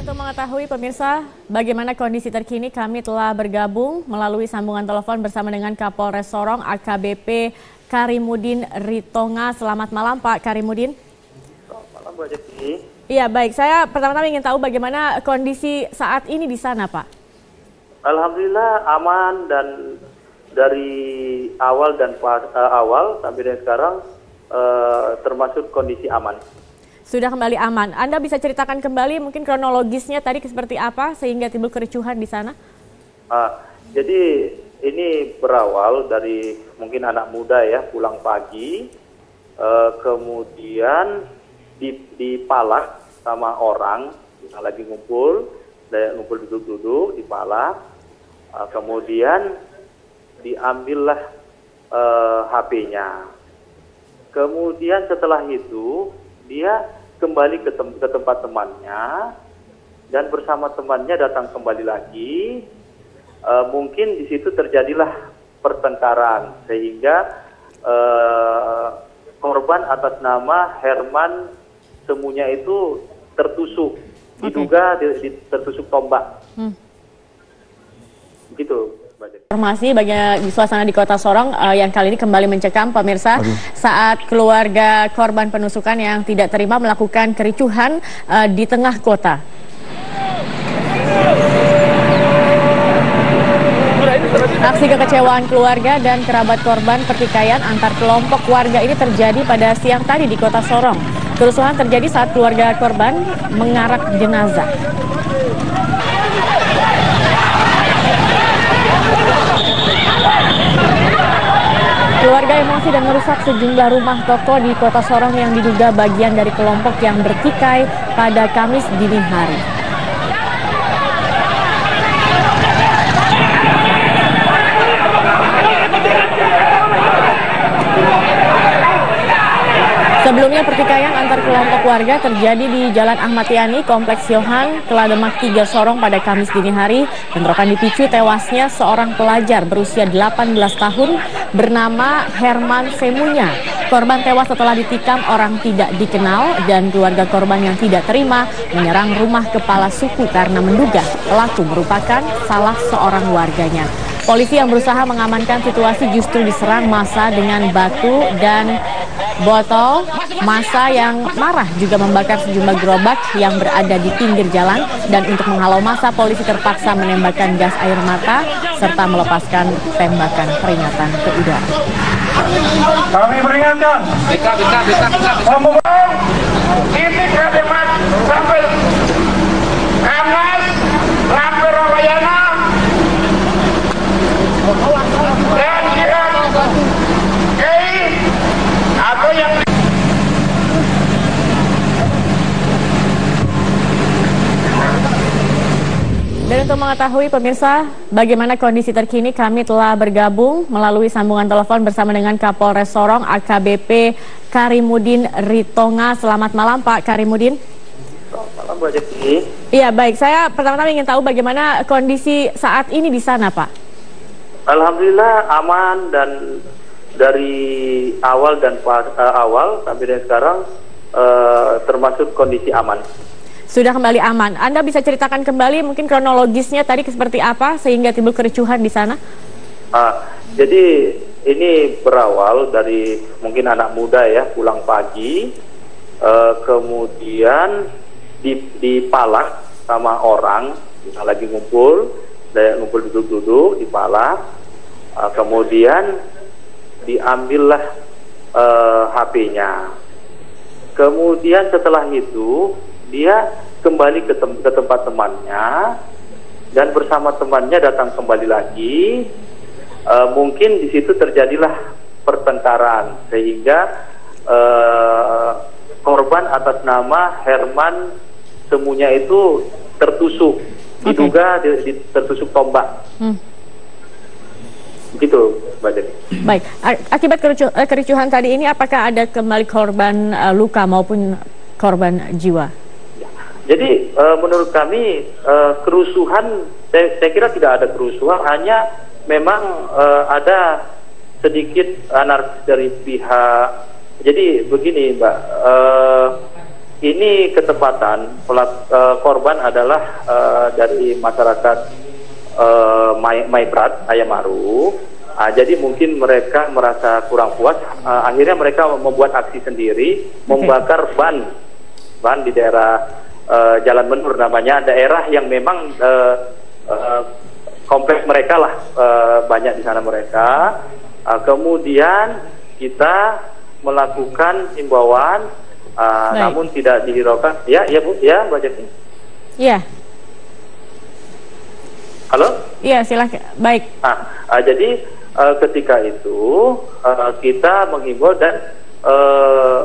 Dan untuk mengetahui pemirsa bagaimana kondisi terkini, kami telah bergabung melalui sambungan telepon bersama dengan Kapolres Sorong AKBP Karimudin Ritonga. Selamat malam Pak Karimudin. Selamat malam Bu Jeki. Iya baik, saya pertama-tama ingin tahu bagaimana kondisi saat ini di sana Pak. Alhamdulillah aman, dan dari awal sampai dengan sekarang termasuk kondisi aman. Sudah kembali aman. Anda bisa ceritakan kembali mungkin kronologisnya tadi seperti apa sehingga timbul kericuhan di sana? Jadi ini berawal dari mungkin anak muda ya pulang pagi, kemudian dipalak sama orang yang lagi ngumpul duduk-duduk dipalak, kemudian diambillah HP-nya. Kemudian setelah itu dia kembali ke tempat temannya dan bersama temannya datang kembali lagi. Mungkin di situ terjadilah pertengkaran sehingga korban atas nama Herman Semunya itu tertusuk, diduga tertusuk tombak. Begitu. Informasi bagi suasana di Kota Sorong yang kali ini kembali mencekam pemirsa saat keluarga korban penusukan yang tidak terima melakukan kericuhan di tengah kota. Aksi kekecewaan keluarga dan kerabat korban pertikaian antar kelompok warga ini terjadi pada siang tadi di Kota Sorong. Kerusuhan terjadi saat keluarga korban mengarak jenazah. Keluarga emosi dan merusak sejumlah rumah toko di Kota Sorong yang diduga bagian dari kelompok yang bertikai pada Kamis dini hari. Sebelumnya pertikaian antar kelompok warga terjadi di Jalan Ahmad Yani, Kompleks Yohan, Kelademak 3 Sorong pada Kamis dini hari. Bentrokan dipicu tewasnya seorang pelajar berusia 18 tahun bernama Herman Semunya. Korban tewas setelah ditikam orang tidak dikenal dan keluarga korban yang tidak terima menyerang rumah kepala suku karena menduga pelaku merupakan salah seorang warganya. Polisi yang berusaha mengamankan situasi justru diserang massa dengan batu dan botol. Massa yang marah juga membakar sejumlah gerobak yang berada di pinggir jalan, dan untuk menghalau massa polisi terpaksa menembakkan gas air mata serta melepaskan tembakan peringatan ke udara. Kami peringatkan titik Kalimat sampai Anas sampai Ramayana dan jihad atau yang Dan untuk mengetahui pemirsa bagaimana kondisi terkini, kami telah bergabung melalui sambungan telepon bersama dengan Kapolres Sorong AKBP Karimudin Ritonga. Selamat malam Pak Karimudin. Selamat malam Bu Jeki. Iya baik, saya pertama-tama ingin tahu bagaimana kondisi saat ini di sana Pak. Alhamdulillah aman, dan dari awal sampai dengan sekarang termasuk kondisi aman. Sudah kembali aman. Anda bisa ceritakan kembali mungkin kronologisnya tadi seperti apa sehingga timbul kericuhan di sana? Jadi ini berawal dari mungkin anak muda ya pulang pagi, kemudian dipalak sama orang yang lagi ngumpul duduk-duduk dipalak, kemudian diambillah HP-nya. Kemudian setelah itu dia kembali ke tempat temannya dan bersama temannya datang kembali lagi. Mungkin di situ terjadilah pertengkaran sehingga korban atas nama Herman Semunya itu tertusuk, diduga tertusuk tombak. Begitu, Mbak Jeki. Baik, akibat kericuhan tadi ini apakah ada kembali korban luka maupun korban jiwa? Jadi menurut kami kerusuhan, saya kira tidak ada kerusuhan, hanya memang ada sedikit anarkis dari pihak. Jadi begini Mbak, ini ketepatan korban adalah dari masyarakat Maibrat, Ayamaru. Jadi mungkin mereka merasa kurang puas, akhirnya mereka membuat aksi sendiri, membakar ban di daerah Jalan Benur namanya, daerah yang memang kompleks mereka lah, banyak di sana mereka. Kemudian kita melakukan himbauan, namun tidak dihiraukan. Ya Bu, ya Mbak Jackie. Iya. Halo? Iya, silakan. Baik. Jadi ketika itu kita menghimbau dan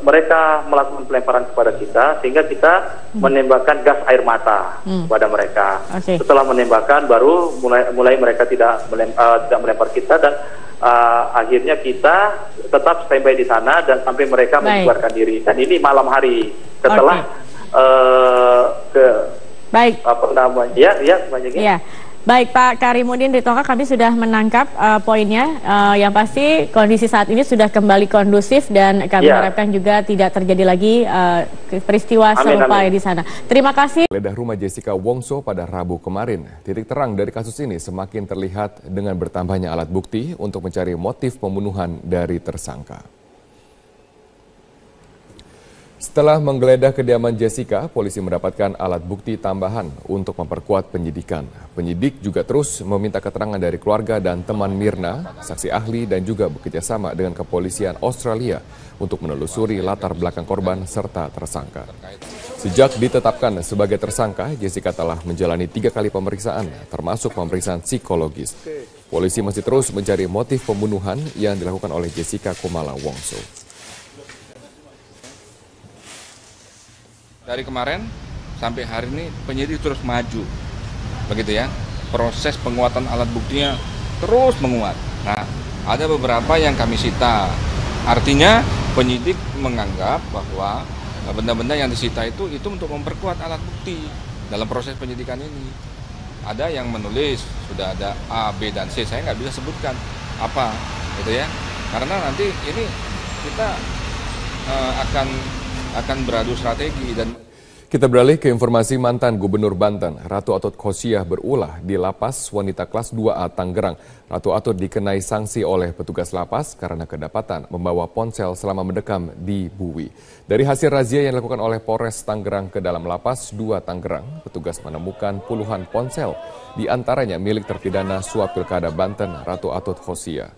mereka melakukan pelemparan kepada kita, sehingga kita menembakkan gas air mata kepada mereka. Setelah menembakkan, baru mulai mereka tidak melempar kita, dan akhirnya kita tetap standby di sana dan sampai mereka membubarkan diri. Dan ini malam hari setelah baik. Apa namanya? Ya, banyak. Ya. Baik Pak Karimudin Ritoka, kami sudah menangkap poinnya. Yang pasti kondisi saat ini sudah kembali kondusif dan kami harapkan juga tidak terjadi lagi peristiwa serupa di sana. Terima kasih. Geledah rumah Jessica Wongso pada Rabu kemarin. Titik terang dari kasus ini semakin terlihat dengan bertambahnya alat bukti untuk mencari motif pembunuhan dari tersangka. Setelah menggeledah kediaman Jessica, polisi mendapatkan alat bukti tambahan untuk memperkuat penyidikan. Penyidik juga terus meminta keterangan dari keluarga dan teman Mirna, saksi ahli, dan juga bekerjasama dengan kepolisian Australia untuk menelusuri latar belakang korban serta tersangka. Sejak ditetapkan sebagai tersangka, Jessica telah menjalani 3 kali pemeriksaan, termasuk pemeriksaan psikologis. Polisi masih terus mencari motif pembunuhan yang dilakukan oleh Jessica Kumala Wongso. Dari kemarin sampai hari ini penyidik terus maju, begitu ya. Proses penguatan alat buktinya terus menguat. Nah, ada beberapa yang kami sita. Artinya penyidik menganggap bahwa benda-benda yang disita itu untuk memperkuat alat bukti dalam proses penyidikan ini. Ada yang menulis sudah ada A, B, dan C. Saya nggak bisa sebutkan apa, gitu ya. Karena nanti ini kita akan beradu strategi. Dan kita beralih ke informasi mantan Gubernur Banten, Ratu Atut Khosia berulah di lapas wanita kelas 2A Tangerang. Ratu Atut dikenai sanksi oleh petugas lapas karena kedapatan membawa ponsel selama mendekam di Buwi. Dari hasil razia yang dilakukan oleh Polres Tangerang ke dalam lapas 2 Tangerang, petugas menemukan puluhan ponsel, di antaranya milik terpidana suap Pilkada Banten, Ratu Atut Khosia.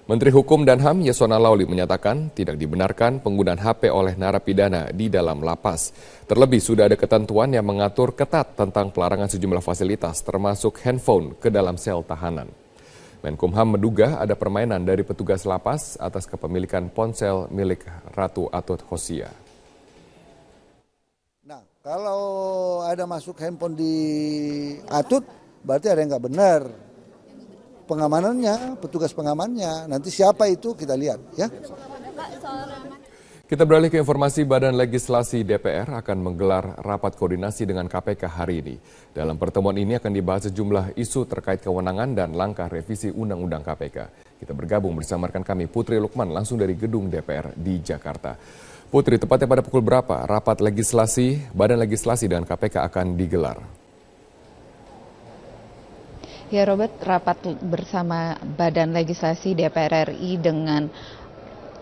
Menteri Hukum dan HAM Yasona Lauli menyatakan tidak dibenarkan penggunaan HP oleh narapidana di dalam lapas. Terlebih sudah ada ketentuan yang mengatur ketat tentang pelarangan sejumlah fasilitas termasuk handphone ke dalam sel tahanan. Menkumham menduga ada permainan dari petugas lapas atas kepemilikan ponsel milik Ratu Atut Khosia. Nah, kalau ada masuk handphone di Atut berarti ada yang nggak benar. Pengamanannya, petugas pengamannya, nanti siapa itu kita lihat ya. Kita beralih ke informasi Badan Legislasi DPR akan menggelar rapat koordinasi dengan KPK hari ini. Dalam pertemuan ini akan dibahas sejumlah isu terkait kewenangan dan langkah revisi Undang-Undang KPK. Kita bergabung bersama rekan kami Putri Lukman langsung dari gedung DPR di Jakarta. Putri, tepatnya pada pukul berapa rapat legislasi Badan Legislasi dan KPK akan digelar? Ya Robert, rapat bersama Badan Legislasi DPR RI dengan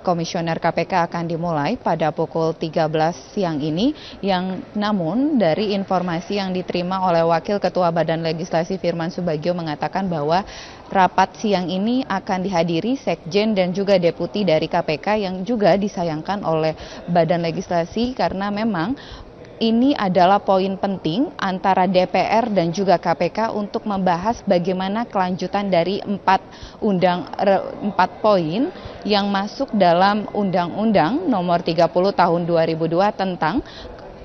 Komisioner KPK akan dimulai pada pukul 13 siang ini, yang namun dari informasi yang diterima oleh Wakil Ketua Badan Legislasi Firman Subagio mengatakan bahwa rapat siang ini akan dihadiri Sekjen dan juga Deputi dari KPK yang juga disayangkan oleh Badan Legislasi karena memang ini adalah poin penting antara DPR dan juga KPK untuk membahas bagaimana kelanjutan dari 4 poin yang masuk dalam Undang-Undang Nomor 30 Tahun 2002 tentang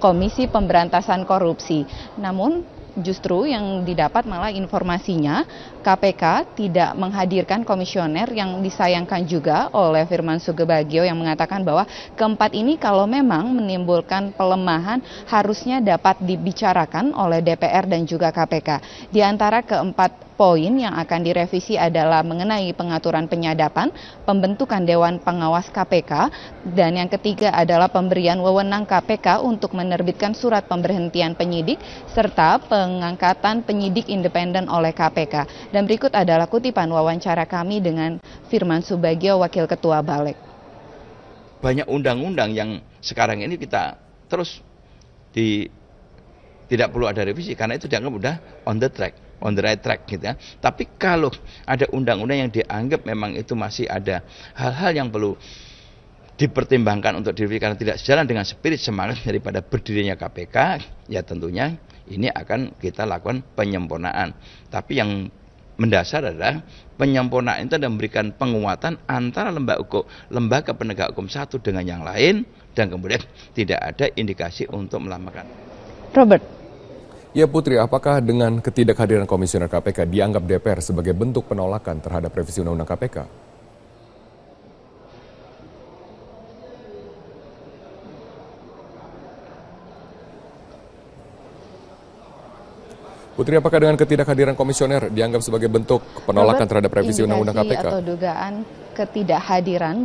Komisi Pemberantasan Korupsi. Namun justru yang didapat malah informasinya KPK tidak menghadirkan komisioner yang disayangkan juga oleh Firman Subagio yang mengatakan bahwa keempat ini kalau memang menimbulkan pelemahan harusnya dapat dibicarakan oleh DPR dan juga KPK. Di antara keempat poin yang akan direvisi adalah mengenai pengaturan penyadapan, pembentukan Dewan Pengawas KPK, dan yang ketiga adalah pemberian wewenang KPK untuk menerbitkan surat pemberhentian penyidik, serta pengangkatan penyidik independen oleh KPK. Dan berikut adalah kutipan wawancara kami dengan Firman Subagio, Wakil Ketua Balik. Banyak undang-undang yang sekarang ini kita terus tidak perlu ada revisi karena itu dianggap udah on the right track gitu ya. Tapi kalau ada undang-undang yang dianggap memang itu masih ada hal-hal yang perlu dipertimbangkan untuk direvisi karena tidak sejalan dengan spirit semangat daripada berdirinya KPK, ya tentunya ini akan kita lakukan penyempurnaan. Tapi yang mendasar adalah penyempurnaan itu dan memberikan penguatan antara lembaga penegak hukum satu dengan yang lain dan kemudian tidak ada indikasi untuk melamakan. Robert. Ya Putri, apakah dengan ketidakhadiran Komisioner KPK dianggap DPR sebagai bentuk penolakan terhadap revisi Undang-Undang KPK? Putri, apakah dengan ketidakhadiran komisioner dianggap sebagai bentuk penolakan terhadap revisi Undang-Undang KPK? Atau dugaan ketidakhadiran